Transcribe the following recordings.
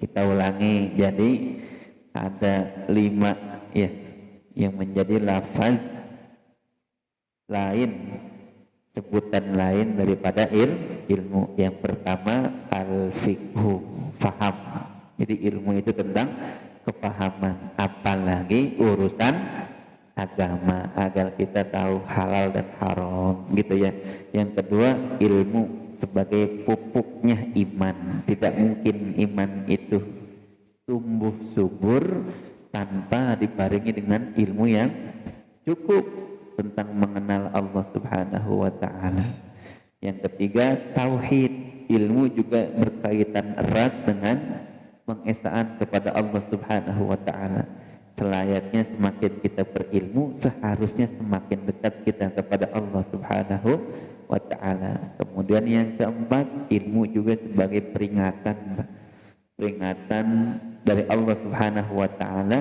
Kita ulangi, jadi ada 5 ya yang menjadi lafaz lain, sebutan lain daripada ilmu. Yang pertama al-fiqhu, faham. Jadi ilmu itu tentang kepahaman, apalagi urusan agama, agar kita tahu halal dan haram gitu ya. Yang kedua ilmu sebagai pupuknya iman. Tidak mungkin iman itu tumbuh subur tanpa dibarengi dengan ilmu yang cukup tentang mengenal Allah Subhanahu wa ta'ala. Yang ketiga tauhid. Ilmu juga berkaitan erat dengan pengesaan kepada Allah Subhanahu wa ta'ala. Selayaknya semakin kita berilmu, seharusnya semakin dekat kita kepada Allah Subhanahu wa ta'ala. Kemudian yang keempat, ilmu juga sebagai peringatan dari Allah Subhanahu wa ta'ala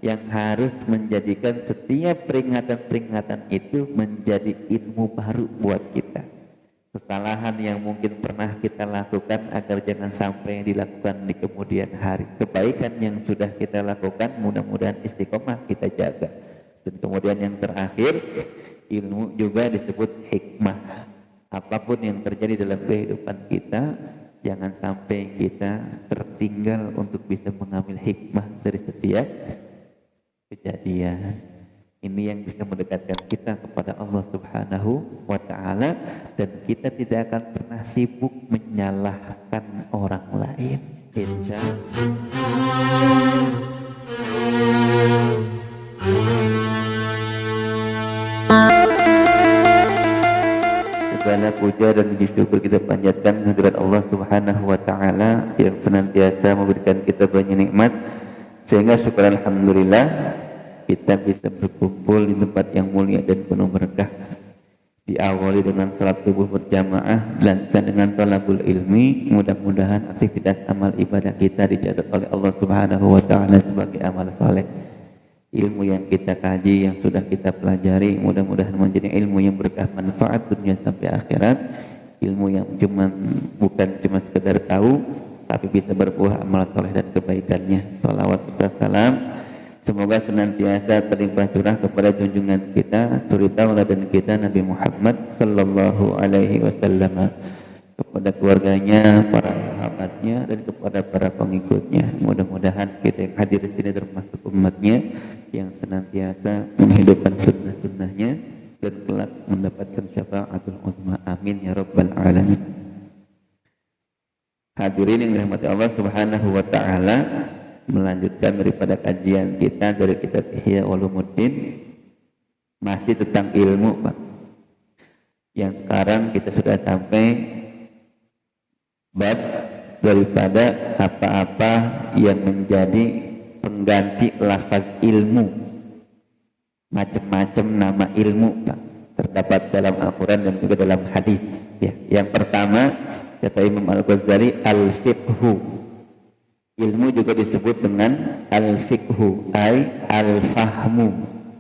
yang harus menjadikan setiap peringatan-peringatan itu menjadi ilmu baru buat kita. Kesalahan yang mungkin pernah kita lakukan agar jangan sampai dilakukan di kemudian hari. Kebaikan yang sudah kita lakukan mudah-mudahan istiqomah kita jaga. Dan kemudian yang terakhir, ilmu juga disebut hikmah. Apapun yang terjadi dalam kehidupan kita, jangan sampai kita tertinggal untuk bisa mengambil hikmah dari setiap kejadian. Ini yang bisa mendekatkan kita kepada Allah Subhanahu wa ta'ala, dan kita tidak akan pernah sibuk menyalahkan orang lain. Insya segala puja dan puji syukur kita panjatkan kehadirat Allah Subhanahu wa ta'ala yang senantiasa memberikan kita banyak nikmat, sehingga syukur alhamdulillah kita bisa berkumpul di tempat yang mulia dan penuh berkah. Diawali dengan salat subuh berjamaah, dilanjutkan dengan thalabul ilmi. Mudah-mudahan aktivitas amal ibadah kita dicatat oleh Allah Subhanahu wa ta'ala sebagai amal saleh. Ilmu yang kita kaji, yang sudah kita pelajari, mudah-mudahan menjadi ilmu yang berkah manfaat dunia sampai akhirat. Ilmu yang bukan cuma sekedar tahu, tapi bisa berbuah amal saleh dan kebaikannya. Salawat serta salam semoga senantiasa terlimpah curah kepada junjungan kita, suri tauladan kita Nabi Muhammad sallallahu alaihi wasallam, kepada keluarganya, para sahabatnya, dan kepada para pengikutnya. Mudah-mudahan kita yang hadir di sini termasuk umatnya yang senantiasa menghidupkan sunnah-sunnahnya dan kelak mendapatkan syafaatul uzma. Amin ya rabbal alamin. Hadirin yang dirahmati Allah Subhanahu wa ta'ala, melanjutkan daripada kajian kita dari kitab Ihya Ulumuddin, masih tentang ilmu, Pak. Yang sekarang kita sudah sampai bab daripada apa-apa yang menjadi pengganti lafaz ilmu. Macam-macam nama ilmu, Pak, terdapat dalam Al-Quran dan juga dalam hadis ya. Yang pertama kata Imam Al-Ghazali, al-fiqhu. Ilmu juga disebut dengan al-fiqhu, ay al-fahmu,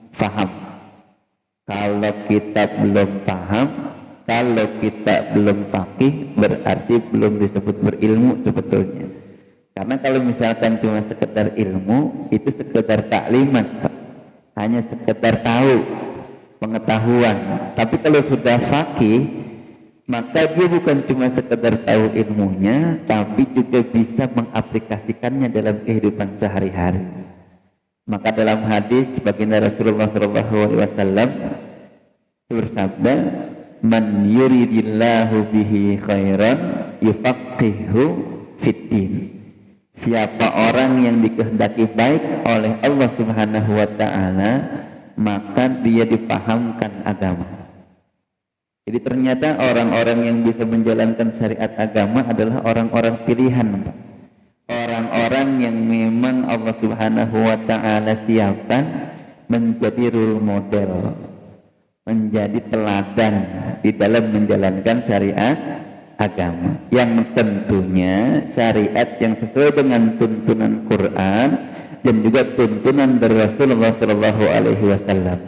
faham. Kalau kita belum paham, kalau kita belum faqih, berarti belum disebut berilmu sebetulnya. Karena kalau misalkan cuma sekedar ilmu, itu sekedar taklimat, hanya sekedar tahu, pengetahuan. Tapi kalau sudah faqih, maka dia bukan cuma sekedar tahu ilmunya, tapi juga bisa mengaplikasikannya dalam kehidupan sehari-hari. Maka dalam hadis baginda Rasulullah SAW bersabda, "Man yuridillahu bihi khairan yufaqihu fiddin." Siapa orang yang dikehendaki baik oleh Allah Subhanahu wa ta'ala, maka dia dipahamkan agama. Jadi ternyata orang-orang yang bisa menjalankan syariat agama adalah orang-orang pilihan, Pak. Orang-orang yang memang Allah Subhanahu wa ta'ala siapkan menjadi role model, menjadi teladan di dalam menjalankan syariat agama, yang tentunya syariat yang sesuai dengan tuntunan Quran dan juga tuntunan dari Rasulullah SAW.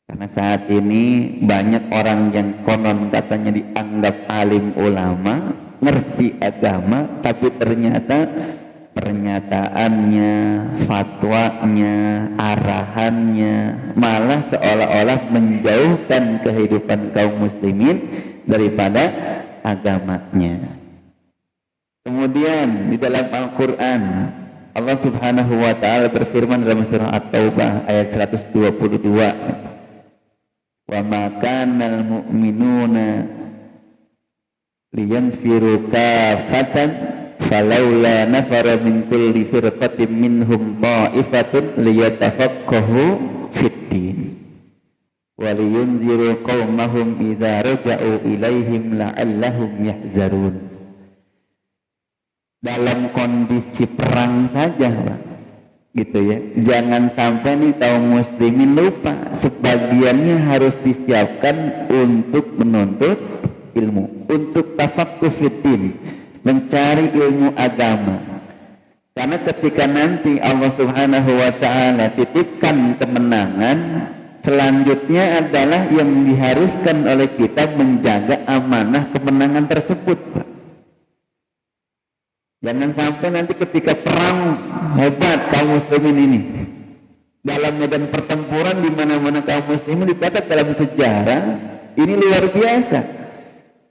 Karena saat ini banyak orang yang konon katanya dianggap alim ulama, ngerti agama, tapi ternyata pernyataannya, fatwanya, arahannya malah seolah-olah menjauhkan kehidupan kaum muslimin daripada agamanya. Kemudian di dalam Al-Quran Allah subhanahu wa ta'ala berfirman dalam surah At-Taubah ayat 122, wa ma kana al-mu'minuna liyanfiru kafatan falaula nafara min kulli firqatin minhum ta'ifatun liyatafaqahu fid-din wa liyunziru qaumahum idza raja'u ilaihim la'allahum yahzarun. Dalam kondisi perang saja, Pak, gitu ya, jangan sampai nih kaum muslimin lupa sebagiannya harus disiapkan untuk menuntut ilmu, untuk tafaqquh fiddin, mencari ilmu agama. Karena ketika nanti Allah subhanahu wa ta'ala titipkan kemenangan, selanjutnya adalah yang diharuskan oleh kita menjaga amanah kemenangan tersebut, Pak. Jangan sampai nanti ketika perang hebat kaum muslimin ini, dalam medan pertempuran di mana-mana kaum muslimin dicatat dalam sejarah ini luar biasa.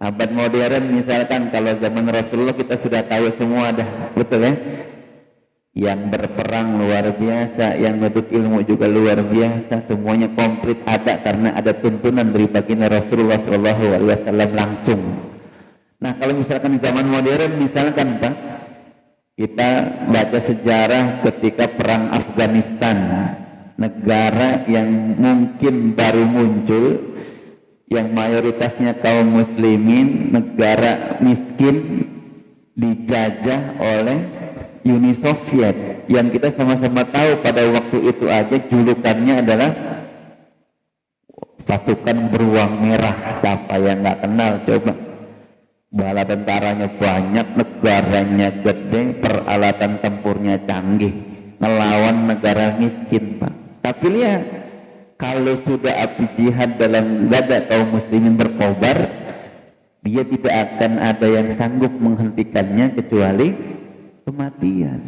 Abad modern misalkan, kalau zaman Rasulullah kita sudah tahu semua dah, betul ya? Yang berperang luar biasa, yang menuntut ilmu juga luar biasa, semuanya komplit ada karena ada tuntunan dari baginda Rasulullah SAW langsung. Nah kalau misalkan di zaman modern misalkan, Pak, kita baca sejarah ketika perang Afghanistan, negara yang mungkin baru muncul, yang mayoritasnya kaum muslimin, negara miskin, dijajah oleh Uni Soviet, yang kita sama-sama tahu pada waktu itu aja julukannya adalah pasukan beruang merah. Siapa yang nggak kenal coba? Bala tentaranya banyak, negaranya gede, peralatan tempurnya canggih, ngelawan negara miskin, Pak. Tapi lihat, kalau sudah api jihad dalam dada kaum muslimin berkobar, dia tidak akan ada yang sanggup menghentikannya kecuali kematian.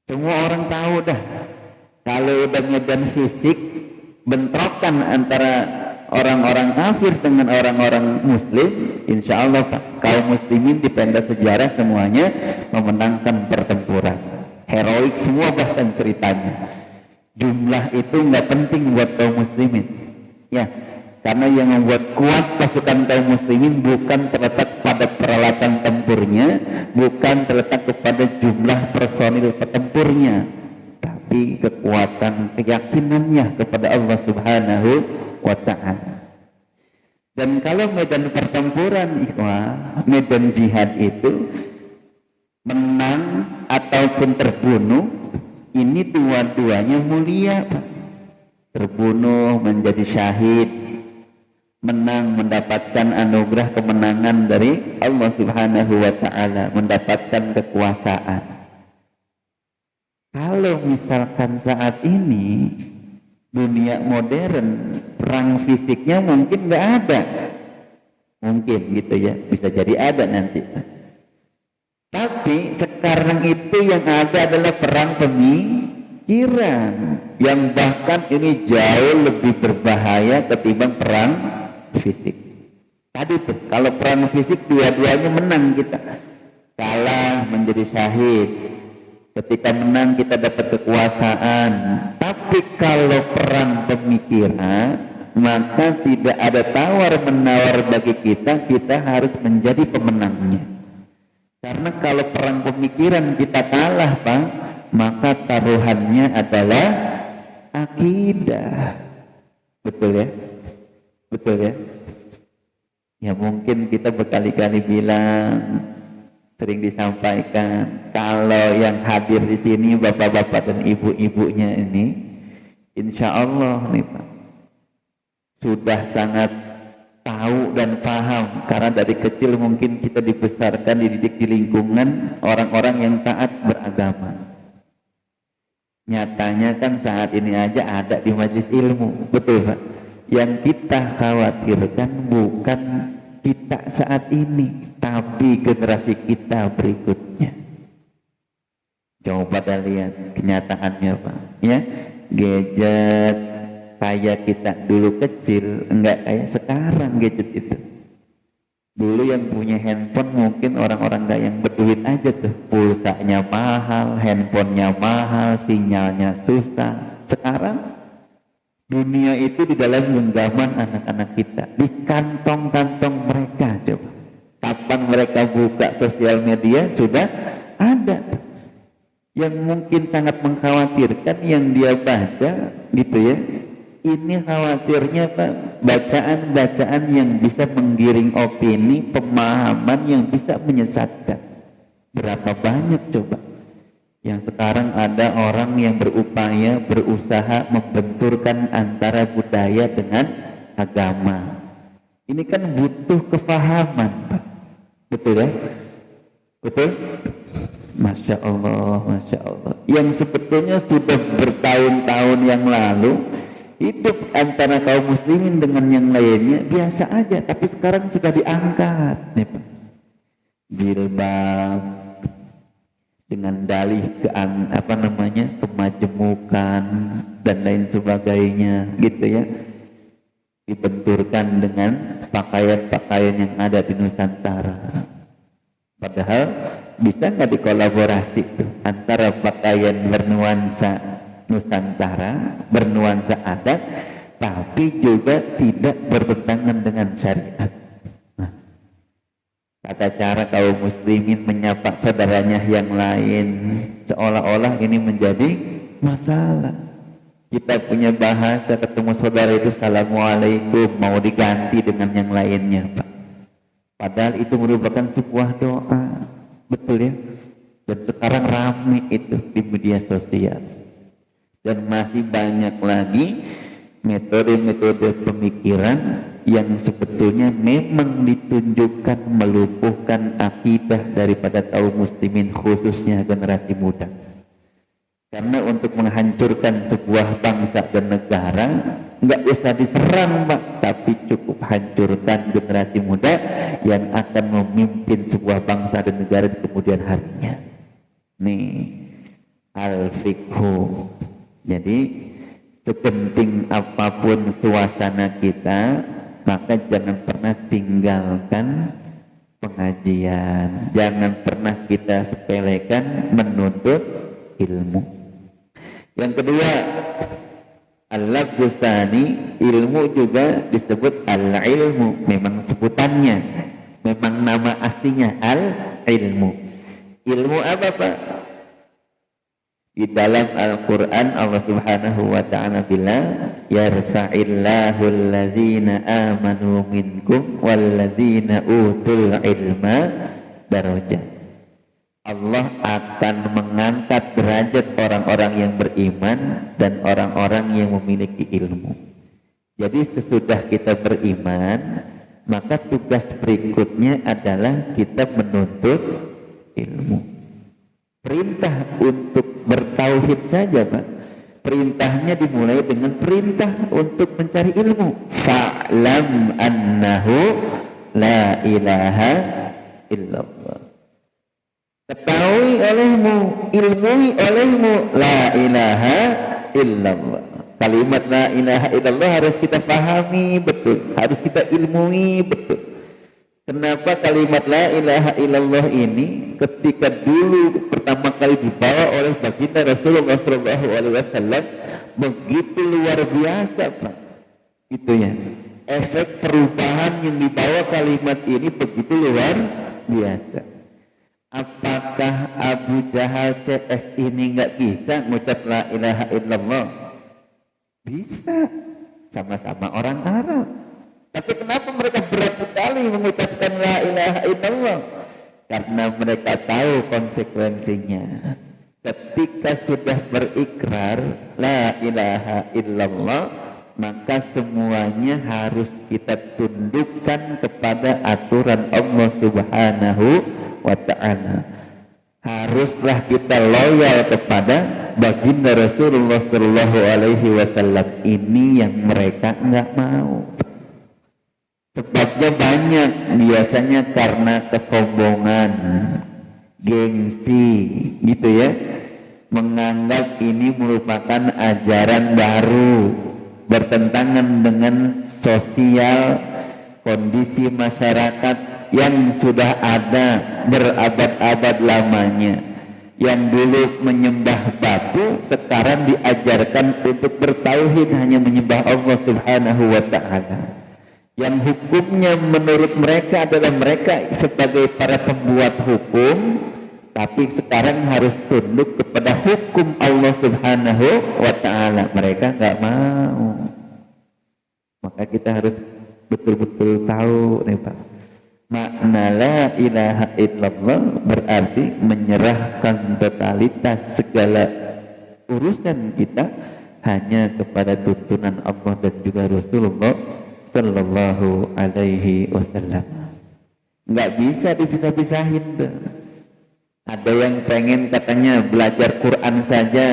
Semua orang tahu dah, kalau udah medan fisik, bentrokan antara orang-orang kafir dengan orang-orang muslim, insya Allah kaum muslimin di pentas sejarah semuanya memenangkan pertempuran. Heroik semua bahkan ceritanya. Jumlah itu nggak penting buat kaum muslimin, ya, karena yang membuat kuat pasukan kaum muslimin bukan terletak pada peralatan tempurnya, bukan terletak kepada jumlah personil petempurnya, tapi kekuatan keyakinannya kepada Allah Subhanahu wa ta'ala. Dan kalau medan pertempuran, medan jihad itu menang ataupun terbunuh, ini dua-duanya mulia, Pak. Terbunuh menjadi syahid, menang mendapatkan anugerah kemenangan dari Allah Subhanahu wa ta'ala, mendapatkan kekuasaan. Kalau misalkan saat ini dunia modern, perang fisiknya mungkin nggak ada, mungkin gitu ya, bisa jadi ada nanti. Tapi sekarang itu yang ada adalah perang pemikiran, yang bahkan ini jauh lebih berbahaya ketimbang perang fisik. Tadi tuh kalau perang fisik dua-duanya menang kita, kalah menjadi syahid. Ketika menang kita dapat kekuasaan. Tapi kalau perang pemikiran, maka tidak ada tawar-menawar bagi kita, kita harus menjadi pemenangnya. Karena kalau perang pemikiran kita kalah, Pak, maka taruhannya adalah akidah. Betul ya? Betul ya? Ya mungkin kita berkali-kali bilang, sering disampaikan, kalau yang hadir di sini bapak-bapak dan ibu-ibunya ini, insya Allah nih Pak, sudah sangat tahu dan paham, karena dari kecil mungkin kita dibesarkan, dididik di lingkungan orang-orang yang taat beragama. Nyatanya kan saat ini aja ada di majelis ilmu, betul Pak? Yang kita khawatirkan bukan kita saat ini, tapi generasi kita berikutnya. Coba kita lihat kenyataannya Pak, ya, gadget kayak kita dulu kecil, enggak kayak sekarang gadget itu. Dulu yang punya handphone mungkin orang-orang enggak yang berduit aja tuh, pulsanya mahal, handphonenya mahal, sinyalnya susah. Sekarang dunia itu di dalam genggaman anak-anak kita, di kantong-kantong mereka. Coba kapan mereka buka sosial media sudah ada. Yang mungkin sangat mengkhawatirkan yang dia baca gitu ya, ini khawatirnya Pak, bacaan-bacaan yang bisa menggiring opini, pemahaman yang bisa menyesatkan. Berapa banyak coba yang sekarang ada orang yang berupaya, berusaha membenturkan antara budaya dengan agama. Ini kan butuh kefahaman Pak, betul ya? Betul? Masya Allah, Masya Allah. Yang sebetulnya sudah bertahun-tahun yang lalu hidup antara kaum muslimin dengan yang lainnya biasa aja, tapi sekarang sudah diangkat nih Pak. Jilbab dengan dalih kemajemukan dan lain sebagainya gitu ya, dibenturkan dengan pakaian-pakaian yang ada di Nusantara. Padahal bisa nggak dikolaborasi tuh antara pakaian bernuansa Nusantara, bernuansa adat, tapi juga tidak bertentangan dengan syariat. Nah, tata cara kaum muslimin menyapa saudaranya yang lain seolah-olah ini menjadi masalah. Kita punya bahasa ketemu saudara itu assalamualaikum, mau diganti dengan yang lainnya Pak. Padahal itu merupakan sebuah doa, betul ya? Dan sekarang ramai itu di media sosial. Dan masih banyak lagi metode-metode pemikiran yang sebetulnya memang ditunjukkan melumpuhkan akidah daripada kaum muslimin, khususnya generasi muda. Karena untuk menghancurkan sebuah bangsa dan negara nggak usah diserang Pak, tapi cukup hancurkan generasi muda yang akan memimpin sebuah bangsa dan negara di kemudian harinya. Nih al-fiqhu. Jadi sepenting apapun suasana kita, maka jangan pernah tinggalkan pengajian, jangan pernah kita sepelekan menuntut ilmu. Yang kedua, al-lafzu tsani, ilmu juga disebut al-ilmu, memang sebutannya, memang nama aslinya al-ilmu. Ilmu apa Pak? Di dalam Al-Quran Allah Subhanahu wa ta'ala bilang, yarfa'illahu allazina amanu minkum wallazina utul ilma darajat. Allah akan mengangkat derajat orang-orang yang beriman dan orang-orang yang memiliki ilmu. Jadi sesudah kita beriman, maka tugas berikutnya adalah kita menuntut ilmu. Perintah untuk bertauhid saja Pak, perintahnya dimulai dengan perintah untuk mencari ilmu. Fa'lam annahu la ilaha illallah. Ketahui olehmu, ilmui olehmu la ilaha illallah. Kalimat la ilaha illallah harus kita pahami betul, harus kita ilmui betul. Kenapa kalimat la ilaha illallah ini ketika dulu pertama kali dibawa oleh baginda Rasulullah SAW begitu luar biasa Pak, itu ya, efek perubahan yang dibawa kalimat ini begitu luar biasa. Apakah Abu Jahal CS ini nggak bisa mengucap la ilaha illallah? Bisa, sama-sama orang Arab. Tapi kenapa mereka berat sekali mengucapkan la ilaha illallah? Karena mereka tahu konsekuensinya. Ketika sudah berikrar la ilaha illallah, maka semuanya harus kita tundukkan kepada aturan Allah Subhanahu wa ta'ala. Haruslah kita loyal kepada baginda Rasulullah sallallahu alaihi wasallam. Ini yang mereka enggak mau. Sebabnya banyak, biasanya karena kesombongan, gengsi, gitu ya. Menganggap ini merupakan ajaran baru, bertentangan dengan sosial kondisi masyarakat yang sudah ada berabad-abad lamanya. Yang dulu menyembah batu, sekarang diajarkan untuk bertauhid, hanya menyembah Allah Subhanahu wa ta'ala. Yang hukumnya menurut mereka adalah mereka sebagai para pembuat hukum, tapi sekarang harus tunduk kepada hukum Allah Subhanahu wa ta'ala. Mereka nggak mau. Maka kita harus betul-betul tahu nih Pak, makna la ilaha illallah berarti menyerahkan totalitas segala urusan kita hanya kepada tuntunan Allah dan juga Rasulullah sallallahu alaihi wasallam. Nggak bisa dipisah-pisahin tuh. Ada yang pengen katanya belajar Quran saja,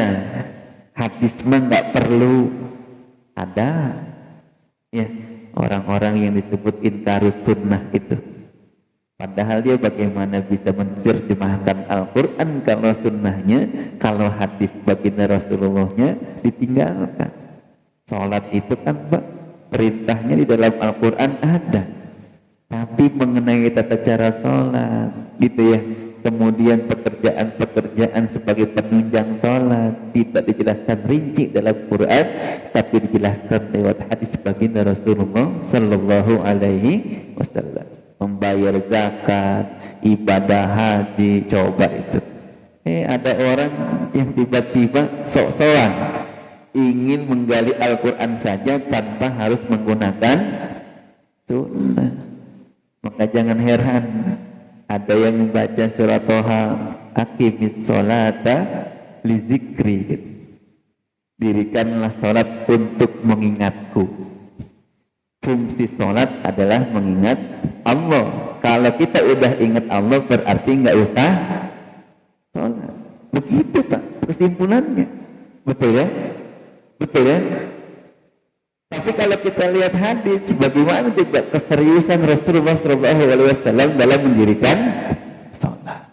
hadis mah nggak perlu. Ada ya orang-orang yang disebut inkarus sunnah itu. Padahal dia bagaimana bisa menerjemahkan Al-Quran kalau sunnahnya, kalau hadis baginda Rasulullahnya ditinggalkan. Sholat itu kan Pak, perintahnya di dalam Al-Quran ada, tapi mengenai tata cara sholat gitu ya. Kemudian pekerjaan-pekerjaan sebagai penunjang sholat tidak dijelaskan rinci dalam Quran, tapi dijelaskan lewat hadis baginda Rasulullah sallallahu alaihi wasallam. Membayar zakat, ibadah haji, coba itu. Ada orang yang tiba-tiba sok-sokan ingin menggali Al-Quran saja tanpa harus menggunakan sunnah. Maka jangan heran ada yang membaca surat Toha, aqimis sholata li zikri, dirikanlah sholat untuk mengingatku. Fungsi sholat adalah mengingat Allah. Kalau kita udah ingat Allah berarti nggak usah sholat. Begitu Pak kesimpulannya. Betul ya? Betul ya? Tapi kalau kita lihat hadis, bagaimana juga keseriusan Rasulullah SAW dalam mendirikan sholat.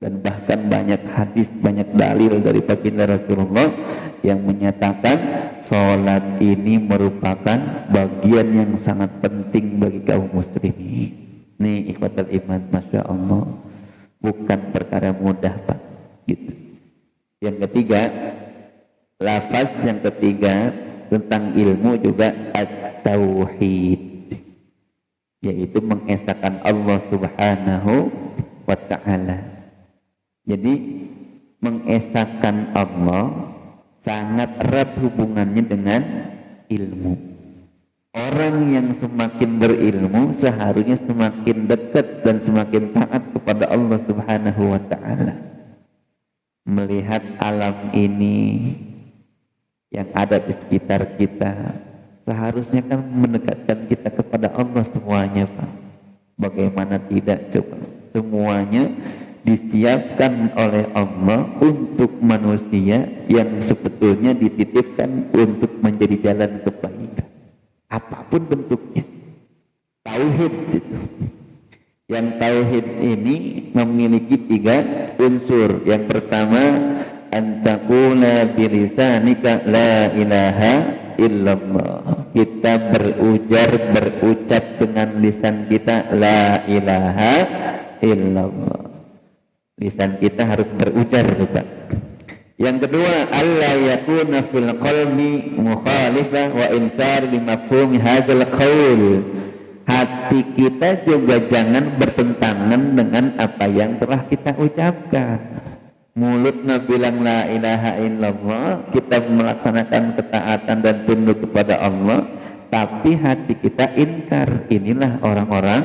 Dan bahkan banyak hadis, banyak dalil dari baginda Rasulullah yang menyatakan sholat ini merupakan bagian yang sangat penting bagi kaum muslimin. Nih ikhwatal iman, Masya Allah, bukan perkara mudah Pak. Gitu. Yang ketiga, lafaz yang ketiga tentang ilmu juga at-tauhid, yaitu mengesahkan Allah Subhanahu wa ta'ala. Jadi mengesahkan Allah sangat erat hubungannya dengan ilmu. Orang yang semakin berilmu seharusnya semakin dekat dan semakin taat kepada Allah Subhanahu wa ta'ala. Melihat alam ini yang ada di sekitar kita seharusnya kan mendekatkan kita kepada Allah semuanya Pak. Bagaimana tidak coba? Semuanya disiapkan oleh Allah untuk manusia yang sebetulnya dititipkan untuk menjadi jalan kebaikan apapun bentuknya. Tauhid itu. Yang tauhid ini memiliki 3 unsur. Yang pertama, antakuna bilisanika la ilaha illallah. Kita berucap dengan lisan kita la ilaha illallah. Lisan kita harus berujar juga. Yang kedua, alla yakuna fil qalbi mukhalifah wa inkar li mafhum hadzal qaul. Hati kita juga jangan bertentangan dengan apa yang telah kita ucapkan. Mulutnya bilang la ilaha illallah, kita melaksanakan ketaatan dan tunduk kepada Allah, tapi hati kita inkar. Inilah orang-orang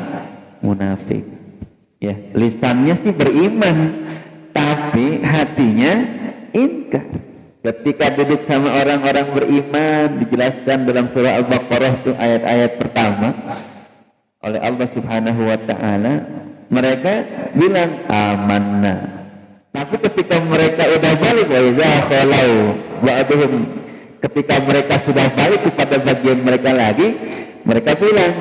munafik. Ya, lisannya sih beriman, tapi hatinya inkar. Ketika duduk sama orang-orang beriman, dijelaskan dalam surah Al-Baqarah itu ayat-ayat pertama oleh Allah Subhanahu wa ta'ala, mereka bilang amanna. Tapi ketika mereka udah balik, wa iza khalau ba'duhum, ketika mereka sudah balik kepada bagian mereka lagi, mereka bilang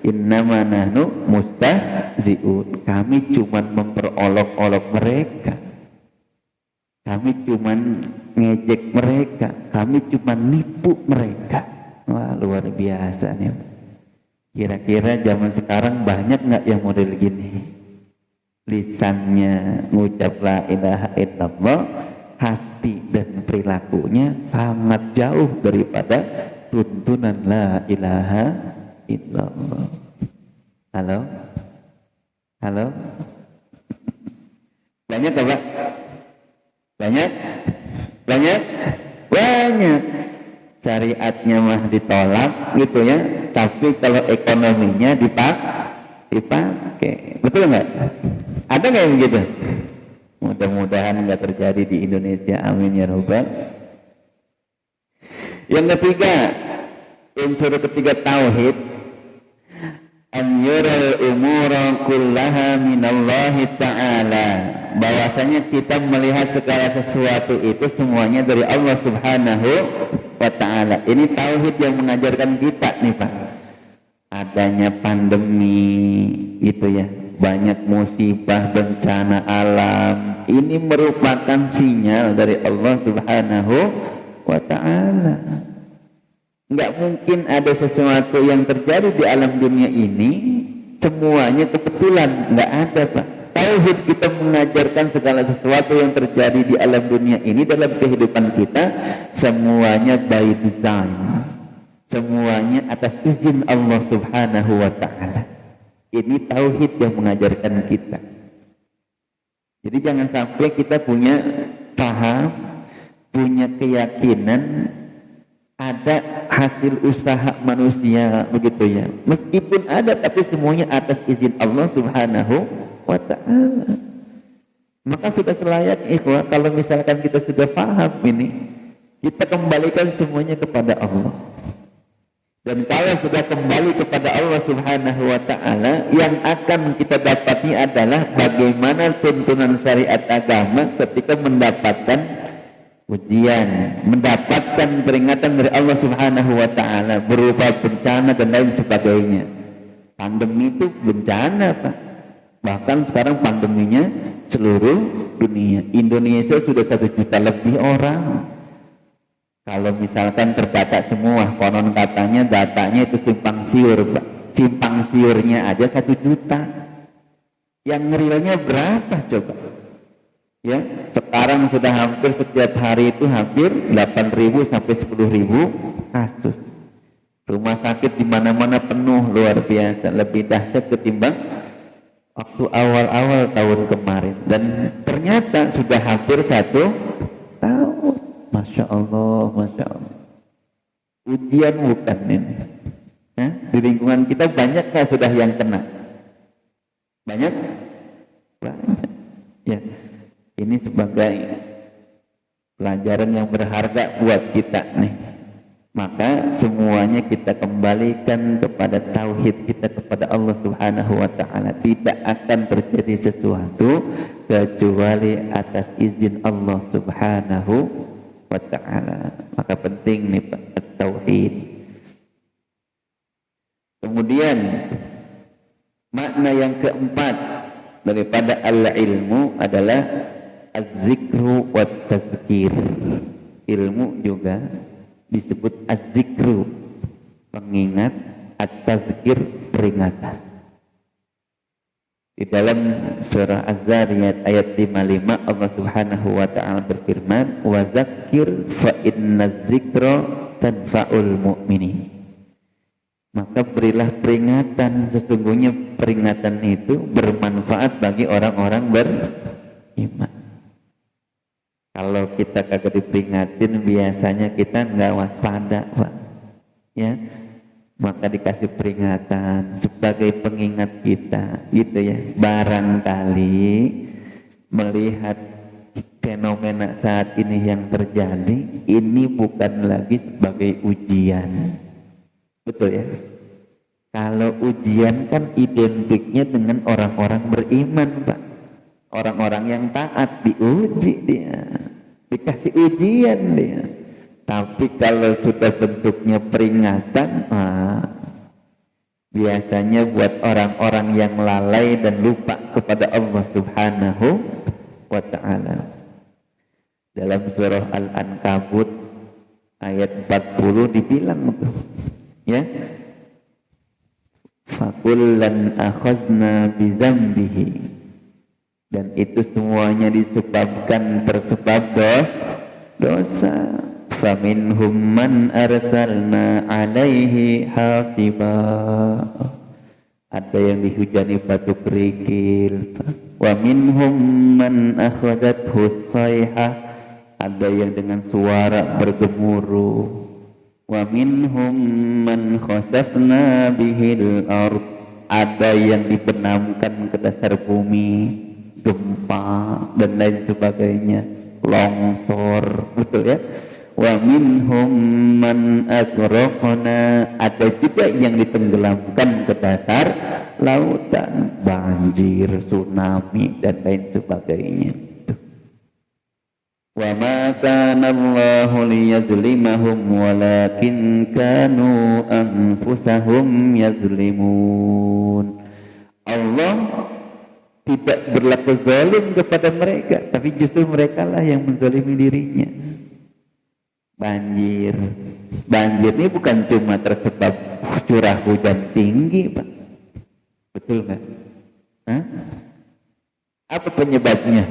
innama nahnu mustahzi'un. Kami cuman memperolok-olok mereka, kami cuman ngejek mereka, kami cuman nipu mereka. Wah, luar biasa nih. Kira-kira zaman sekarang banyak nggak yang model gini? Lisannya ngucap la ilaha illallah, hati dan perilakunya sangat jauh daripada tuntunan la ilaha illallah. Halo? Halo? Banyak apa? Banyak? Banyak? Banyak. Syariatnya mah ditolak gitu ya, tapi kalau ekonominya dipakai. Betul nggak? Ada nggak yang begitu? Mudah-mudahan nggak terjadi di Indonesia. Amin ya robbal. Yang ketiga, unsur ketiga tauhid, an yural umura kullaha minallahi ta'ala. Bahwasanya kita melihat segala sesuatu itu semuanya dari Allah Subhanahu wa ta'ala. Ini tauhid yang mengajarkan kita nih Pak. Adanya pandemi gitu ya, banyak musibah, bencana alam, ini merupakan sinyal dari Allah Subhanahu wa ta'ala. Nggak mungkin ada sesuatu yang terjadi di alam dunia ini semuanya kebetulan, nggak ada Pak. Tauhid kita mengajarkan segala sesuatu yang terjadi di alam dunia ini dalam kehidupan kita semuanya by design, semuanya atas izin Allah Subhanahu wa ta'ala. Ini tauhid yang mengajarkan kita. Jadi jangan sampai kita punya paham, punya keyakinan ada hasil usaha manusia begitu ya. Meskipun ada, tapi semuanya atas izin Allah Subhanahu wa ta'ala. Maka sudah selayaknya ikhwah, kalau misalkan kita sudah paham ini, kita kembalikan semuanya kepada Allah. Dan kalau sudah kembali kepada Allah Subhanahu wa ta'ala, yang akan kita dapati adalah bagaimana tuntunan syariat agama ketika mendapatkan ujian, mendapatkan peringatan dari Allah Subhanahu wa ta'ala berupa bencana dan lain sebagainya. Pandemi itu bencana Pak. Bahkan sekarang pandeminya seluruh dunia. Indonesia sudah 1 juta lebih orang. Kalau misalkan terdata semua, konon katanya datanya itu simpang siur Pak. Simpang siurnya aja 1 juta. Yang realnya berapa coba? Ya, sekarang sudah hampir setiap hari itu hampir 8.000 sampai 10.000 kasus. Rumah sakit di mana-mana penuh, luar biasa, lebih dahsyat ketimbang waktu awal-awal tahun kemarin. Dan ternyata sudah hampir 1 tahun. Masya Allah, Masya Allah. Ujian bukan ini. Nah, di lingkungan kita banyakkah sudah yang kena? Banyak? Banyak. Ya. Ini sebagai pelajaran yang berharga buat kita nih. Maka semuanya kita kembalikan kepada tauhid kita, kepada Allah Subhanahu wa ta'ala. Tidak akan terjadi sesuatu kecuali atas izin Allah Subhanahu wa ta'ala. Maka penting nih Pak, tauhid. Kemudian makna yang keempat daripada al-ilmu adalah az-zikru wa tazkir. Ilmu juga disebut az-zikru, pengingat, at-tazkir, peringatan. Di dalam surah Az-Zariyat ayat 55 Allah Subhanahu wa ta'ala berfirman, wa zakir fa inna dzikra tanfa'ul mu'minin. Maka berilah peringatan, sesungguhnya peringatan itu bermanfaat bagi orang-orang beriman. Kalau kita kagak diperingatin, biasanya kita nggak waspada Pak. Ya, maka dikasih peringatan sebagai pengingat kita gitu ya. Barangkali melihat fenomena saat ini yang terjadi, ini bukan lagi sebagai ujian. Betul ya? Kalau ujian kan identiknya dengan orang-orang beriman Pak. Orang-orang yang taat diuji dia, dikasih ujian dia. Tapi kalau sudah bentuknya peringatan, biasanya buat orang-orang yang lalai dan lupa kepada Allah Subhanahu wa ta'ala. Dalam surah Al-Ankabut ayat 40 dibilang tuh, ya, fakullan akhadna bizambihi, dan itu semuanya disebabkan tersebab dosa. Faminhum man arsalna alaihi hasiba, ada yang dihujani batu kerikil. Wa minhum man akhadathu sayhah, ada yang dengan suara bergemuruh. Wa minhum man khasafna bihil ard, ada yang dibenamkan ke dasar bumi, gempa dan lain sebagainya, longsor, betul ya. Wa minhum man agraqna, ada juga yang ditenggelamkan ke dasar lautan, banjir, tsunami dan lain sebagainya. Wa ma kana Allahu liyazlimahum walakin kanu anfusahum yazlimun. Allah tidak berlaku zalim kepada mereka, tapi justru mereka lah yang menzalimi dirinya. Banjir ini bukan cuma tersebab curah hujan tinggi, Pak. Betul nggak? Apa penyebabnya?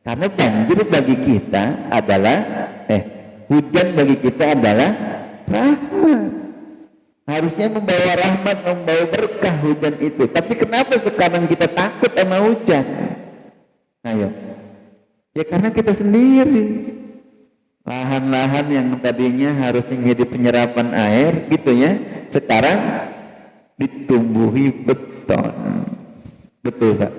Karena banjir bagi kita adalah hujan bagi kita adalah rahmat. Harusnya membawa rahmat, membawa berkah hujan itu. Tapi kenapa sekarang kita takut sama hujan? Ayo. Ya karena kita sendiri. Lahan-lahan yang tadinya harusnya menjadi penyerapan air gitu ya, sekarang ditumbuhi beton. Betul Pak?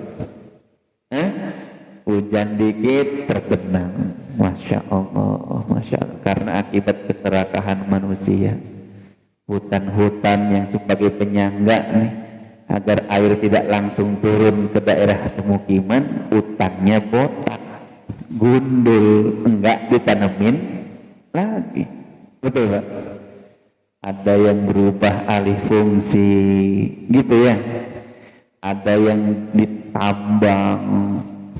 Hujan dikit tergenang. Masya Allah, Masya Allah. Karena akibat keserakahan manusia. Hutan-hutan yang sebagai penyangga nih, agar air tidak langsung turun ke daerah pemukiman, hutannya botak, gundul, enggak ditanemin lagi. Betul Pak? Ada yang berubah alih fungsi gitu ya, ada yang ditambang.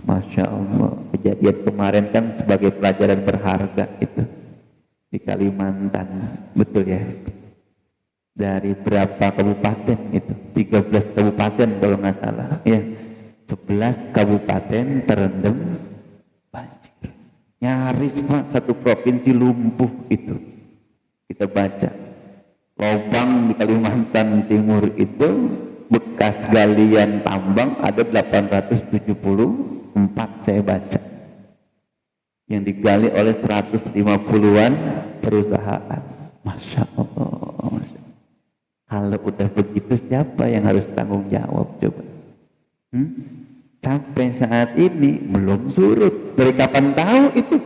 Masya Allah, kejadian kemarin kan sebagai pelajaran berharga itu di Kalimantan, betul ya. Dari berapa kabupaten itu, 13 kabupaten kalau nggak salah ya, 11 kabupaten terendam banjir, nyaris Pak satu provinsi lumpuh. Itu kita baca lubang di Kalimantan Timur itu bekas galian tambang ada 874 saya baca, yang digali oleh 150-an perusahaan. Masya Allah, Masya Allah. Kalau udah begitu siapa yang harus tanggung jawab coba? Sampai saat ini belum surut. Dari kapan tahu itu?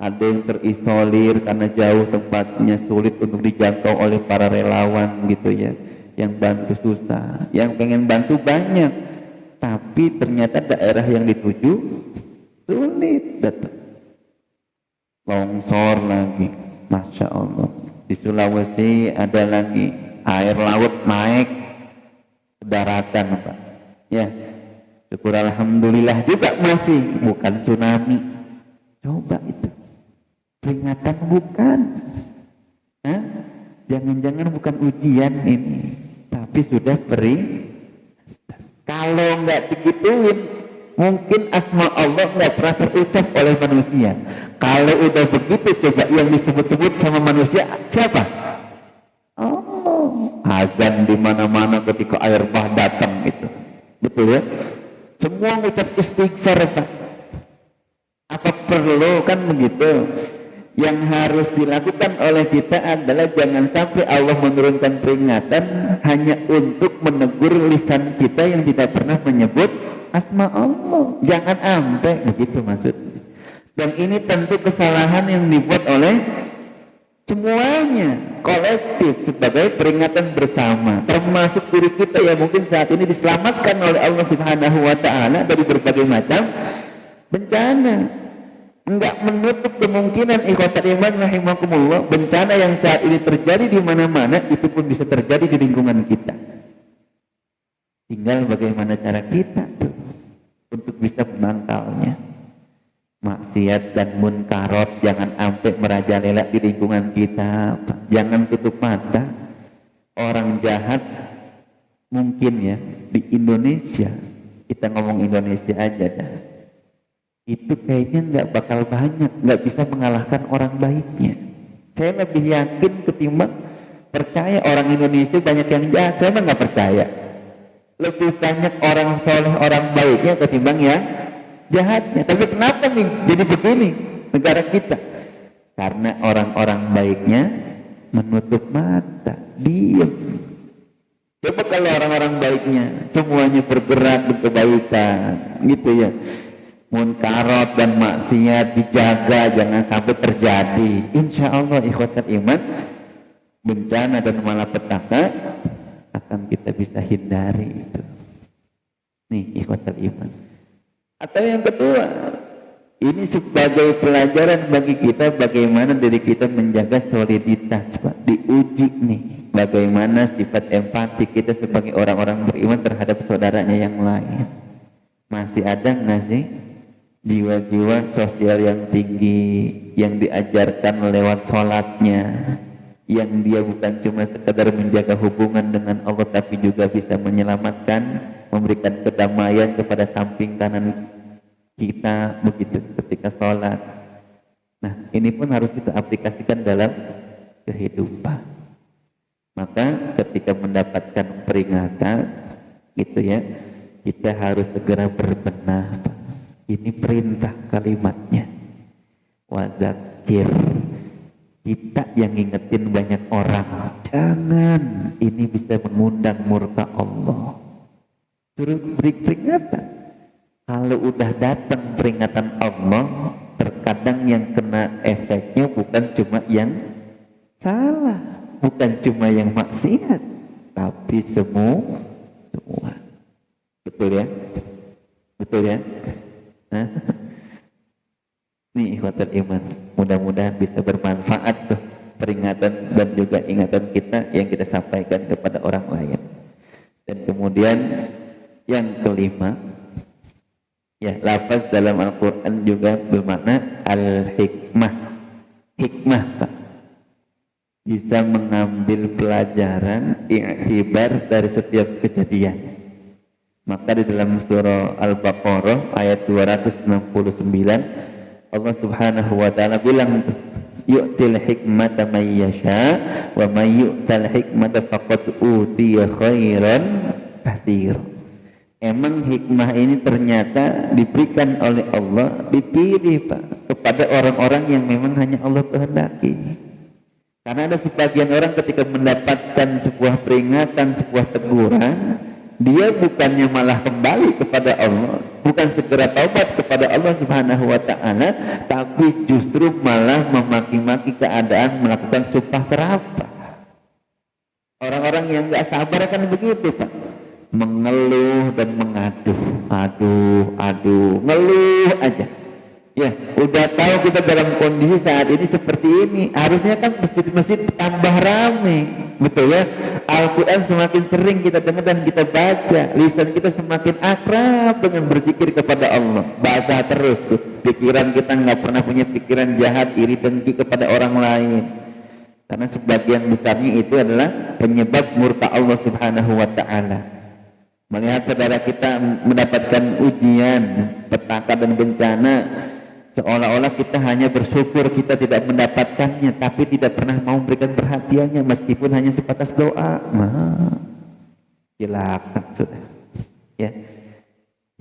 Ada yang terisolir karena jauh tempatnya, sulit untuk dijangkau oleh para relawan gitu ya, yang bantu susah, yang pengen bantu banyak, tapi ternyata daerah yang dituju sulit datang. Longsor lagi, Masya Allah. Di Sulawesi ada lagi air laut naik ke daratan Pak ya, syukur alhamdulillah juga masih bukan tsunami. Coba itu peringatan bukan? Jangan-jangan bukan ujian ini, tapi sudah kalau nggak digituin mungkin asma Allah nggak pernah terucap oleh manusia. Kalau udah begitu coba yang disebut-sebut sama manusia siapa? Oh, azan di mana-mana ketika air bah datang itu, betul ya? Semua mengucap istighfar Pak. Apa perlu kan begitu? Yang harus dilakukan oleh kita adalah jangan sampai Allah menurunkan peringatan hanya untuk menegur lisan kita yang tidak pernah menyebut asma Allah. Jangan sampai begitu maksudnya. Dan ini tentu kesalahan yang dibuat oleh semuanya, kolektif, sebagai peringatan bersama, termasuk diri kita yang mungkin saat ini diselamatkan oleh Allah Subhanahu wa ta'ala dari berbagai macam bencana. Enggak menutup kemungkinan ikhwatul iman rahimakumullah, bencana yang saat ini terjadi di mana-mana itu pun bisa terjadi di lingkungan kita. Tinggal bagaimana cara kita tuh untuk bisa menangkalnya. Maksiat dan munkarat jangan sampai merajalela di lingkungan kita. Jangan tutup mata. Orang jahat mungkin ya di Indonesia, kita ngomong Indonesia aja dah, itu kayaknya nggak bakal banyak, nggak bisa mengalahkan orang baiknya. Saya lebih yakin ketimbang percaya orang Indonesia banyak yang jahat. Saya mah nggak percaya. Lebih banyak orang soleh, orang baiknya ketimbang yang jahatnya. Tapi kenapa nih jadi begini negara kita? Karena orang-orang baiknya menutup mata, diam. Coba kalau orang-orang baiknya semuanya bergerak berkebaikan, gitu ya. Munkarat dan maksiat dijaga jangan sampai terjadi. Insya Allah ikhwatul iman, bencana dan malapetaka akan kita bisa hindari itu. Nih ikhwatul iman. Atau yang kedua, ini sebagai pelajaran bagi kita bagaimana diri kita menjaga soliditas, Pak. Diuji nih, bagaimana sifat empati kita sebagai orang-orang beriman terhadap saudaranya yang lain. Masih ada nggak sih jiwa-jiwa sosial yang tinggi yang diajarkan lewat sholatnya, yang dia bukan cuma sekedar menjaga hubungan dengan Allah tapi juga bisa menyelamatkan, memberikan kedamaian kepada samping kanan kita begitu ketika sholat. Nah ini pun harus kita aplikasikan dalam kehidupan. Maka ketika mendapatkan peringatan gitu ya, kita harus segera berbenah. Ini perintah kalimatnya. Wadzakir, kita yang ngingetin banyak orang, jangan, ini bisa mengundang murka Allah. Suruh beri peringatan. Kalau udah datang peringatan Allah, terkadang yang kena efeknya bukan cuma yang salah, bukan cuma yang maksiat, tapi semua. Betul ya? Betul ya? Nah, nih ikhwatul iman, mudah-mudahan bisa bermanfaat tuh peringatan dan juga ingatan kita yang kita sampaikan kepada orang lain. Dan kemudian yang kelima, ya, lafaz dalam Al-Quran juga bermakna al-hikmah. Hikmah, Pak, bisa mengambil pelajaran, i'tibar dari setiap kejadian. Maka di dalam surah Al-Baqarah ayat 269 Allah Subhanahu wa taala bilang, yu'til hikmata man yasha wa may yu'tal hikmata faqad utiya khairan katsir. Emang hikmah ini ternyata diberikan oleh Allah, dipilih Pak kepada orang-orang yang memang hanya Allah kehendaki. Karena ada sebagian orang ketika mendapatkan sebuah peringatan, sebuah teguran, dia bukannya malah kembali kepada Allah, bukan segera taubat kepada Allah Subhanahu wa taala, tapi justru malah memaki-maki keadaan, melakukan sumpah serapah. Orang-orang yang enggak sabar kan begitu, Pak. Mengeluh dan mengaduh, aduh, ngeluh aja. Ya, udah tahu kita dalam kondisi saat ini seperti ini, harusnya kan masjid-masjid tambah ramai, betul ya? Al-Quran semakin sering kita dengar dan kita baca, lisan kita semakin akrab dengan berzikir kepada Allah, bahasa terus tuh. Pikiran kita nggak pernah punya pikiran jahat, iri dengki kepada orang lain, karena sebagian besarnya itu adalah penyebab murka Allah Subhanahu wa ta'ala. Melihat saudara kita mendapatkan ujian, petaka dan bencana, seolah-olah kita hanya bersyukur kita tidak mendapatkannya, tapi tidak pernah mau memberikan perhatiannya meskipun hanya sebatas doa. Silakan sudah. Ya.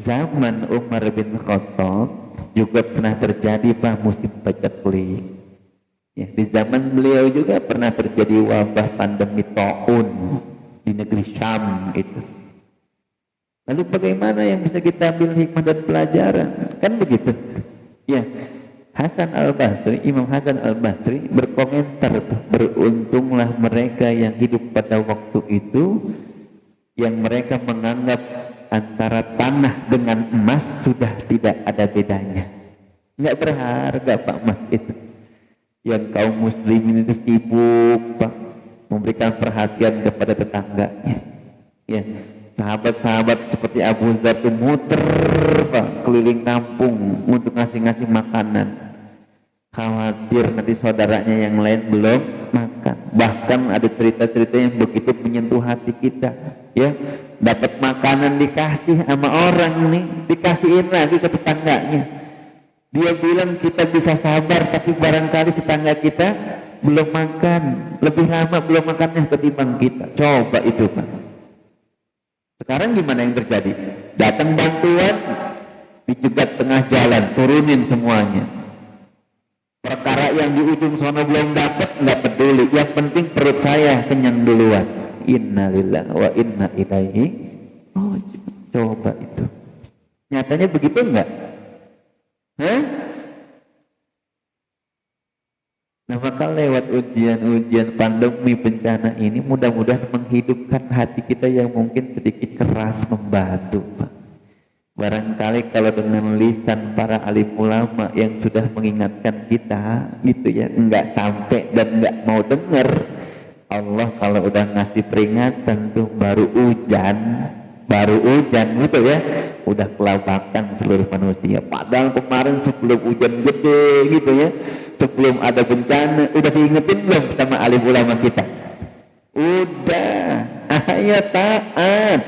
Zaman Umar bin Khattab juga pernah terjadi Pak musim paceklik. Ya, di zaman beliau juga pernah terjadi wabah pandemi taun di negeri Syam itu. Lalu bagaimana yang bisa kita ambil hikmah dan pelajaran? Kan begitu. Ya, Imam Hasan al-Basri berkomentar, beruntunglah mereka yang hidup pada waktu itu, yang mereka menganggap antara tanah dengan emas sudah tidak ada bedanya. Nggak berharga Pak Mas itu. Yang kaum muslimin itu sibuk Pak memberikan perhatian kepada tetangganya. Ya, sahabat-sahabat seperti Abu Dzar itu muter Pak keliling kampung untuk ngasih-ngasih makanan. Khawatir nanti saudaranya yang lain belum makan. Bahkan ada cerita-cerita yang begitu menyentuh hati kita. Ya, dapat makanan dikasih sama orang nih, dikasihin lagi ke tetangganya. Dia bilang kita bisa sabar, tapi barangkali tetangga kita belum makan, lebih lama belum makannya ketimbang kita. Coba itu Pak. Sekarang gimana yang terjadi? Datang bantuan, dicegat tengah jalan, turunin semuanya. Perkara yang di ujung sana belum dapat, nggak peduli. Yang penting perut saya kenyang duluan. Innalillahi wa inna ilaihi. Oh, coba itu. Nyatanya begitu enggak? Hah? Nah maka lewat ujian-ujian pandemi bencana ini mudah-mudahan menghidupkan hati kita yang mungkin sedikit keras membatu Pak. Barangkali kalau dengan lisan para alim ulama yang sudah mengingatkan kita gitu ya, enggak sampai dan enggak mau dengar. Allah kalau udah ngasih peringatan tuh baru hujan gitu ya, udah kelabakan seluruh manusia. Padahal kemarin sebelum hujan gede gitu ya, sebelum ada bencana, udah diingetin belum sama alim ulama kita? Udah, ayo taat.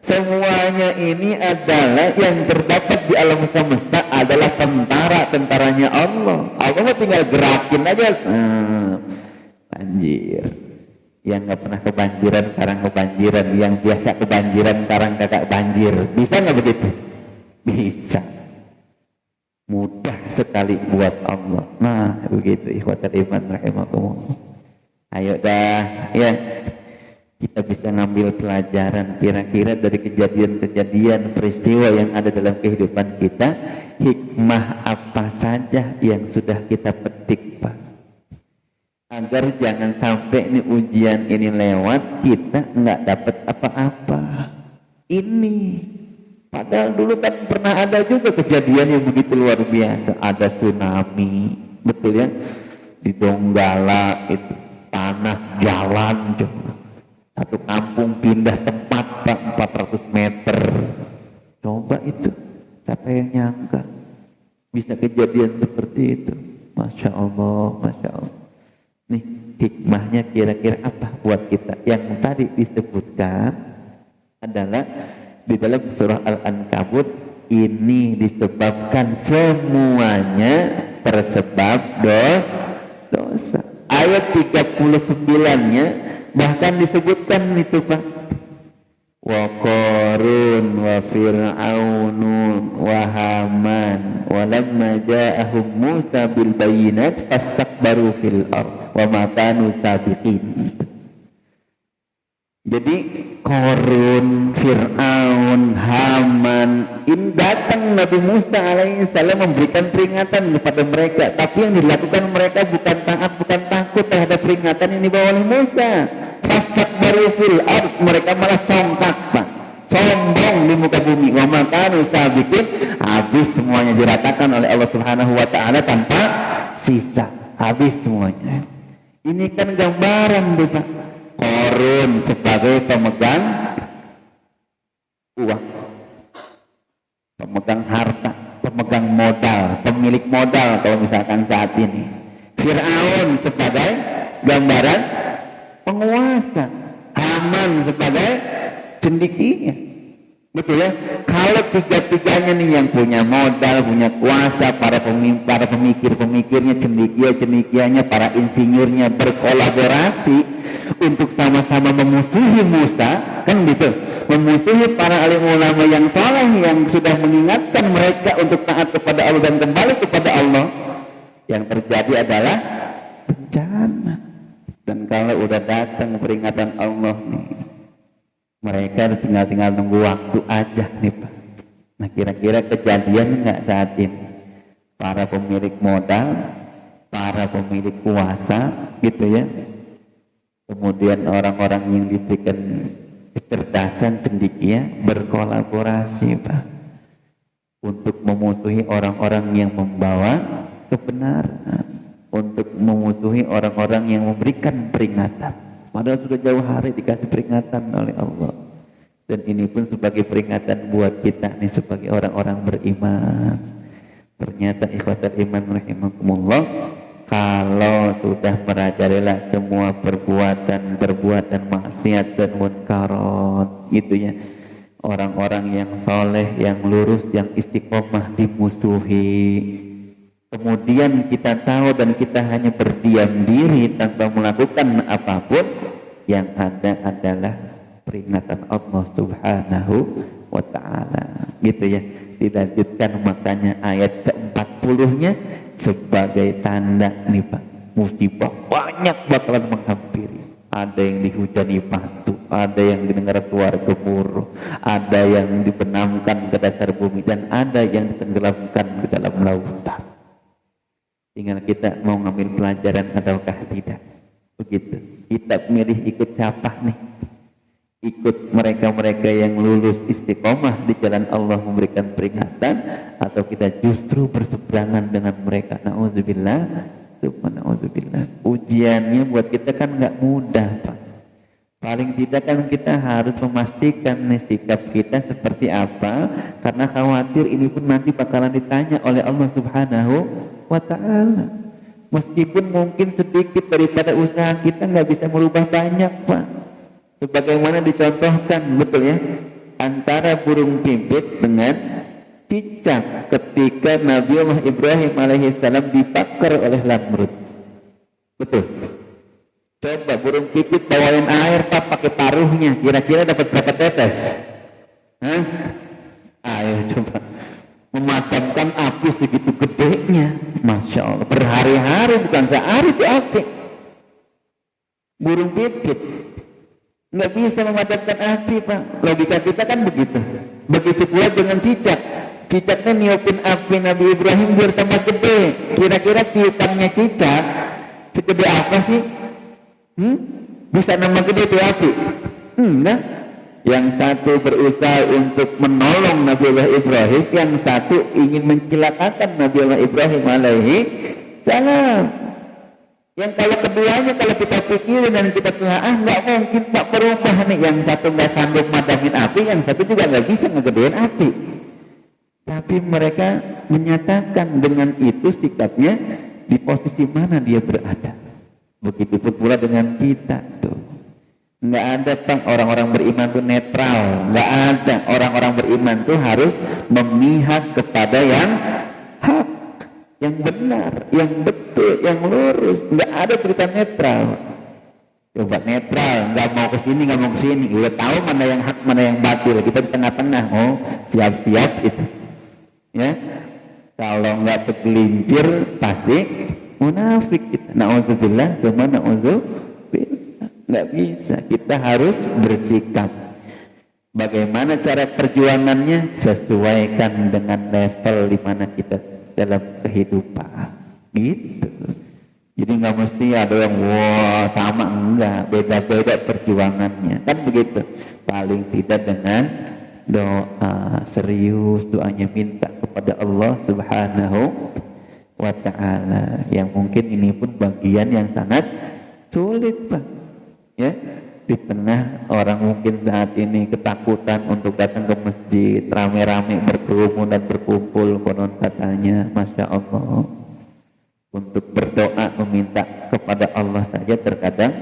Semuanya ini adalah yang terdapat di alam semesta adalah tentaranya Allah. Allah tinggal gerakin aja. Banjir. Yang nggak pernah kebanjiran sekarang kebanjiran, yang biasa kebanjiran sekarang kagak banjir. Bisa nggak begitu? Bisa. Mudah sekali buat Allah. Nah begitu ikhwatul iman rahimakumullah. Ayo dah ya, kita bisa ngambil pelajaran kira-kira dari kejadian-kejadian peristiwa yang ada dalam kehidupan kita. Hikmah apa saja yang sudah kita petik Pak, agar jangan sampai ini ujian ini lewat kita nggak dapat apa-apa. Ini padahal dulu kan pernah ada juga kejadian yang begitu luar biasa. Ada tsunami, betul ya, di Donggala itu tanah jalan coba. Satu kampung pindah tempat Pak 400 meter. Coba itu, siapa yang nyangka bisa kejadian seperti itu? Masya Allah, Masya Allah. Nih hikmahnya kira-kira apa buat kita? Yang tadi disebutkan adalah di dalam surah Al-Ankabut, ini disebabkan semuanya tersebab dosa. Ayat 39-nya bahkan disebutkan itu Pak, wa Qarun wa Fir'aunun wa Haman wa lamma ja'ahum Musa bil bayinat fastakbaru fil ard wa ma kanu sabiqin. Jadi Qarun, Fir'aun, Haman ini datang Nabi Musa alaihissalam memberikan peringatan kepada mereka, tapi yang dilakukan mereka bukan taat, bukan takut terhadap peringatan yang dibawa oleh Musa. Fastakbaru fil ard, mereka malah songkak Pak, sombong di muka bumi. Wa ma kanu sabiqin, habis semuanya diratakan oleh Allah Subhanahu wa taala tanpa sisa, habis semuanya. Ini kan gambaran tuh Pak. Qarun sebagai pemegang uang, pemegang harta, pemegang modal, pemilik modal kalau misalkan saat ini. Fir'aun sebagai gambaran penguasa, Haman sebagai cendekinya. Betul ya? Kalau tiga-tiganya nih yang punya modal, punya kuasa, para pemikir-pemikirnya, cendekia-cendekianya, para insinyurnya berkolaborasi untuk sama-sama memusuhi Musa, kan gitu, memusuhi para alim ulama yang saleh yang sudah mengingatkan mereka untuk taat kepada Allah dan kembali kepada Allah. Yang terjadi adalah bencana. Dan kalau udah datang peringatan Allah nih, mereka tinggal nunggu waktu aja nih Pak. Nah kira-kira kejadian nggak saat ini? Para pemilik modal, para pemilik kuasa gitu ya, kemudian orang-orang yang diberikan kecerdasan cendekia berkolaborasi Pak untuk memusuhi orang-orang yang membawa kebenaran, untuk memusuhi orang-orang yang memberikan peringatan. Padahal sudah jauh hari dikasih peringatan oleh Allah. Dan ini pun sebagai peringatan buat kita nih sebagai orang-orang beriman. Ternyata ikhwatul iman rahimakumullah, kalau sudah merajalela semua perbuatan maksiat dan munkarat gitu ya, orang-orang yang soleh, yang lurus, yang istiqomah dimusuhi. Kemudian kita tahu dan kita hanya berdiam diri tanpa melakukan apapun, yang ada adalah peringatan Allah Subhanahu wa ta'ala gitu ya. Dilanjutkan makanya ayat ke-40-nya sebagai tanda nih Pak, musibah banyak bakalan menghampiri. Ada yang dihujani batu, ada yang didengar suara gemuruh, ada yang dibenamkan ke dasar bumi, dan ada yang ditenggelamkan ke dalam lautan. Tinggal kita mau ngambil pelajaran ataukah tidak. Begitu. Kita milih ikut siapa nih? Ikut mereka-mereka yang lulus istiqomah di jalan Allah memberikan peringatan, atau kita justru berseberangan dengan mereka. Na'udzubillah, na'udzubillah. Ujiannya buat kita kan nggak mudah Pak. Paling tidak kan kita harus memastikan nih sikap kita seperti apa, karena khawatir ini pun nanti bakalan ditanya oleh Allah Subhanahu wa ta'ala. Meskipun mungkin sedikit daripada usaha kita nggak bisa merubah banyak Pak. Sebagaimana dicontohkan, betul ya, antara burung pipit dengan cicak ketika Nabiullah Ibrahim alaihissalam dibakar oleh Namrud. Betul. Coba burung pipit bawain air Pak pakai paruhnya, kira-kira dapat berapa tetes? Hah? Ayo coba. Memadamkan api segitu gedenya, Masya Allah, berhari-hari bukan sehari itu api. Burung pipit nggak bisa memadamkan api Pak. Logika kita kan begitu. Begitu pula dengan cicak. Cicaknya niupin api Nabi Ibrahim biar tambah gede. Kira-kira tiupannya cicak segede apa sih? Bisa nambah gede itu api? Enggak. Yang satu berusaha untuk menolong Nabiullah Ibrahim, yang satu ingin mencelakakan Nabiullah Ibrahim alaihi salam. Yang kalau keduanya kalau kita pikirin dan kita nggak mungkin Pak berubah nih. Yang satu nggak sanggup madamin api, yang satu juga nggak bisa ngegedein api. Tapi mereka menyatakan dengan itu sikapnya di posisi mana dia berada. Begitupun pula dengan kita tuh. Nggak ada Pak orang-orang beriman tuh netral. Nggak ada. Orang-orang beriman tuh harus memihak kepada yang hak, yang benar, yang betul, yang lurus. Nggak ada cerita netral. Coba netral, nggak mau ke sini, nggak mau ke sini. Udah tahu mana yang hak, mana yang batil. Kita di tengah-tengah. Oh, siap-siap itu. Ya, kalau nggak tergelincir pasti munafik kita. Na'udzubillah, semua na'udzubillah. Nggak bisa. Kita harus bersikap. Bagaimana cara perjuangannya? Sesuaikan dengan level di mana kita dalam kehidupan gitu. Jadi nggak mesti ada yang wah sama, enggak, beda-beda perjuangannya kan begitu. Paling tidak dengan doa serius, doanya minta kepada Allah Subhanahu wa ta'ala, yang mungkin ini pun bagian yang sangat sulit Pak ya. Di tengah orang mungkin saat ini ketakutan untuk datang ke masjid, rame-rame berkerumun dan berkumpul, konon katanya, Masya Allah, untuk berdoa meminta kepada Allah saja terkadang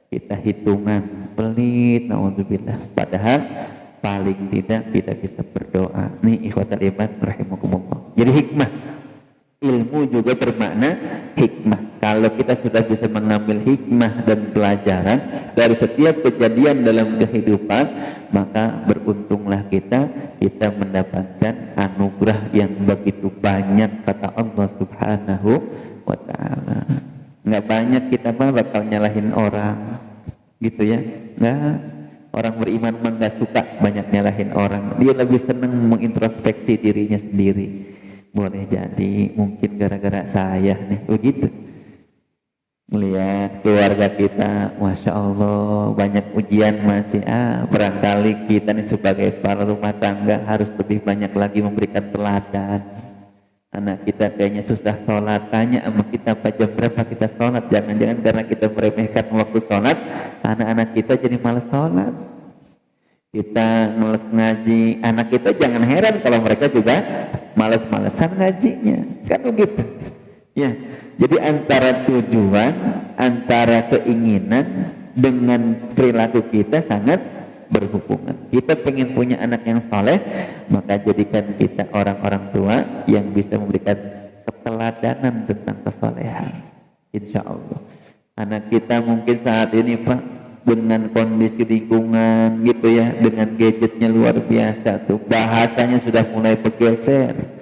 kita hitungan pelit, na'udzubillah. Padahal paling tidak kita bisa berdoa. Nih ikhwatal iman rahimakumullah. Jadi hikmah, ilmu juga bermakna hikmah. Kalau kita sudah bisa mengambil hikmah dan pelajaran dari setiap kejadian dalam kehidupan, maka beruntunglah kita mendapatkan anugerah yang begitu banyak, kata Allah Subhanahu wa ta'ala. Nggak banyak kita bakal nyalahin orang gitu ya. Nggak. Orang beriman mah nggak suka banyak nyalahin orang. Dia lebih senang mengintrospeksi dirinya sendiri. Boleh jadi mungkin gara-gara saya nih begitu. melihat keluarga kita, Masya Allah banyak ujian masih, barangkali kita nih sebagai para rumah tangga harus lebih banyak lagi memberikan teladan. Anak kita kayaknya susah sholat, tanya sama kita apa jam berapa kita sholat. Jangan-jangan karena kita meremehkan waktu sholat, anak-anak kita jadi malas sholat. Kita malas ngaji, anak kita jangan heran kalau mereka juga malas-malasan ngajinya, kan begitu ya. Jadi antara tujuan, antara keinginan dengan perilaku kita sangat berhubungan. Kita pengen punya anak yang saleh, maka jadikan kita orang-orang tua yang bisa memberikan keteladanan tentang kesalehan. Insya Allah. Anak kita mungkin saat ini Pak, dengan kondisi lingkungan gitu ya, dengan gadgetnya luar biasa tuh, bahasanya sudah mulai bergeser.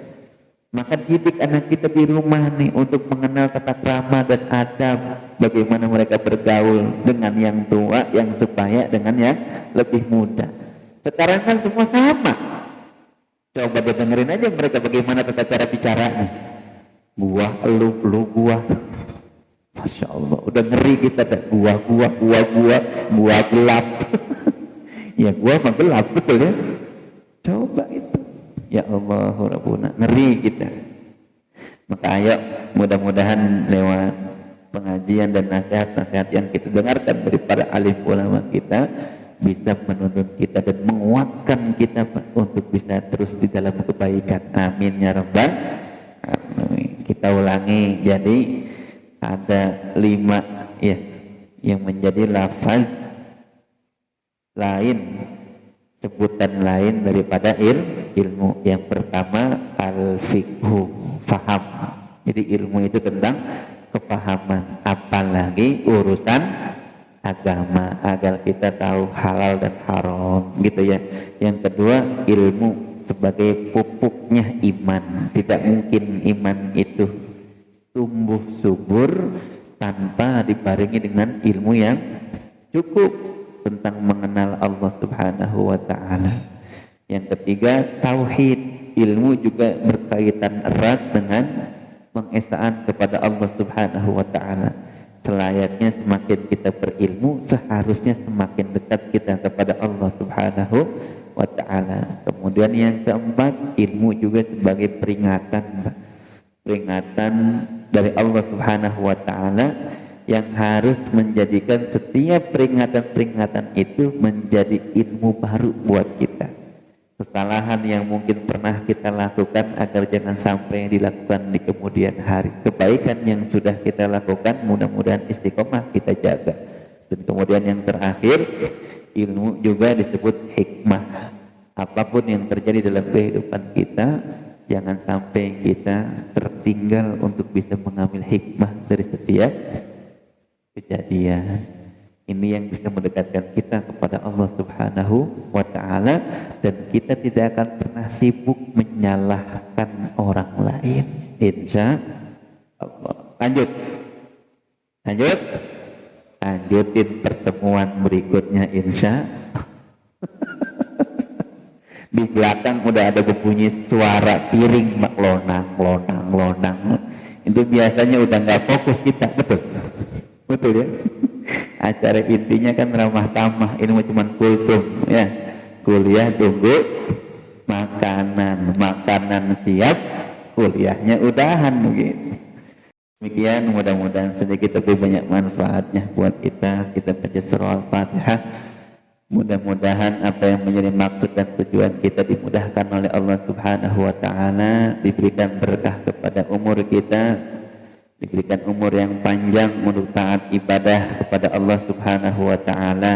Maka didik anak kita di rumah nih untuk mengenal tata krama dan adab, bagaimana mereka bergaul dengan yang tua, yang supaya dengan yang lebih muda. Sekarang kan semua sama. Coba dengerin aja mereka bagaimana tata cara bicaranya. Gua, lu gua. Masya Allah, udah ngeri kita dah. Gua gelap. Ya gua mah gelap, betul ya. Coba itu. Ya Allah, Rabbuna, ngeri kita. Maka ayo, mudah-mudahan lewat pengajian dan nasihat-nasihat yang kita dengarkan dari para alim ulama kita, bisa menuntun kita dan menguatkan kita untuk bisa terus di dalam kebaikan. Amin ya Rabbal alamin. Kita ulangi, jadi ada 5 ya yang menjadi lafaz lain, sebutan lain daripada ilmu. Yang pertama al-fiqhu, faham. Jadi ilmu itu tentang kepahaman, apalagi urusan agama, agar kita tahu halal dan haram gitu ya. Yang kedua ilmu sebagai pupuknya iman. Tidak mungkin iman itu tumbuh subur tanpa dibarengi dengan ilmu yang cukup tentang mengenal Allah Subhanahu wa ta'ala. Yang ketiga tauhid, ilmu juga berkaitan erat dengan pengesaan kepada Allah Subhanahu wa ta'ala. Selayaknya semakin kita berilmu, seharusnya semakin dekat kita kepada Allah Subhanahu wa ta'ala. Kemudian yang keempat, ilmu juga sebagai peringatan dari Allah Subhanahu wa ta'ala yang harus menjadikan setiap peringatan-peringatan itu menjadi ilmu baru buat kita. Kesalahan yang mungkin pernah kita lakukan agar jangan sampai dilakukan di kemudian hari. Kebaikan yang sudah kita lakukan mudah-mudahan istiqomah kita jaga. Dan kemudian yang terakhir, ilmu juga disebut hikmah. Apapun yang terjadi dalam kehidupan kita, jangan sampai kita tertinggal untuk bisa mengambil hikmah dari setiap kejadian. Ini yang bisa mendekatkan kita kepada Allah Subhanahu wa ta'ala, dan kita tidak akan pernah sibuk menyalahkan orang lain. Insya Allah. Lanjutin pertemuan berikutnya insya di belakang udah ada berbunyi suara piring lonang. Itu biasanya udah nggak fokus kita, betul ya. Acara intinya kan ramah tamah, ini cuma kultum ya. Kuliah tunggu makanan siap, kuliahnya udahan begitu. Demikian, mudah-mudahan sedikit lebih banyak manfaatnya buat kita. Kita baca surah Al-Fatihah. Mudah-mudahan apa yang menjadi maksud dan tujuan kita dimudahkan oleh Allah Subhanahu wa ta'ala, diberikan berkah kepada umur kita, diberikan umur yang panjang untuk taat ibadah kepada Allah Subhanahu wa ta'ala.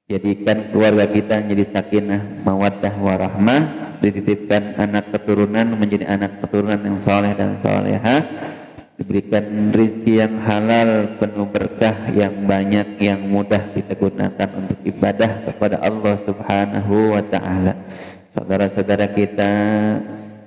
Jadikan keluarga kita menjadi sakinah, mawaddah, warahmah. Dititipkan anak keturunan menjadi anak keturunan yang soleh dan solehah. Diberikan rezeki yang halal, penuh berkah, yang banyak, yang mudah kita gunakan untuk ibadah kepada Allah Subhanahu wa ta'ala. Saudara-saudara kita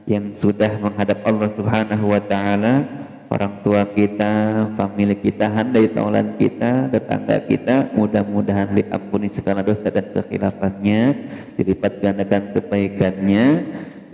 yang sudah menghadap Allah Subhanahu wa ta'ala, orang tua kita, famili kita, handai taulan kita, tetangga kita, mudah-mudahan diampuni segala dosa dan kekhilafannya, dilipat gandakan kebaikannya,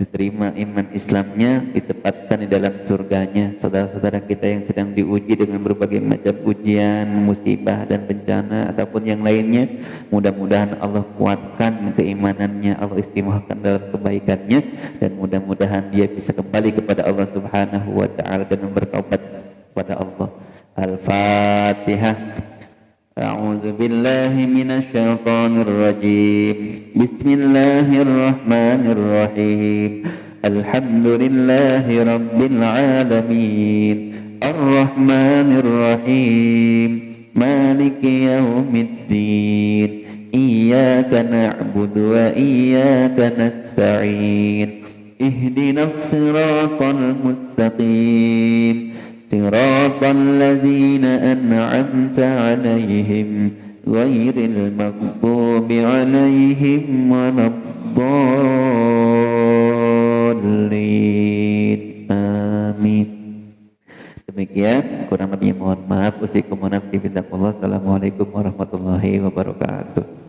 diterima iman Islamnya, ditempatkan di dalam surganya. Saudara-saudara kita yang sedang diuji dengan berbagai macam ujian, musibah dan bencana ataupun yang lainnya, mudah-mudahan Allah kuatkan keimanannya, Allah istimewakan dalam kebaikannya, dan mudah-mudahan dia bisa kembali kepada Allah Subhanahu wa taala dan bertaubat kepada Allah. Al-Fatihah. A'udzu billahi minasy syaithanir rajim. Bismillahirrahmanirrahim. Alhamdulillahi rabbil alamin. Arrahmanir rahim. Maliki yaumiddin. Iyyaka na'budu wa iyyaka nasta'in. Ihdinas siratal mustaqim. صراط الذين أنعمت عليهم غير المغضوب عليهم ولا الضالين آمين. Demikian, kurang lebih mohon maaf. Assalamualaikum warahmatullahi wabarakatuh.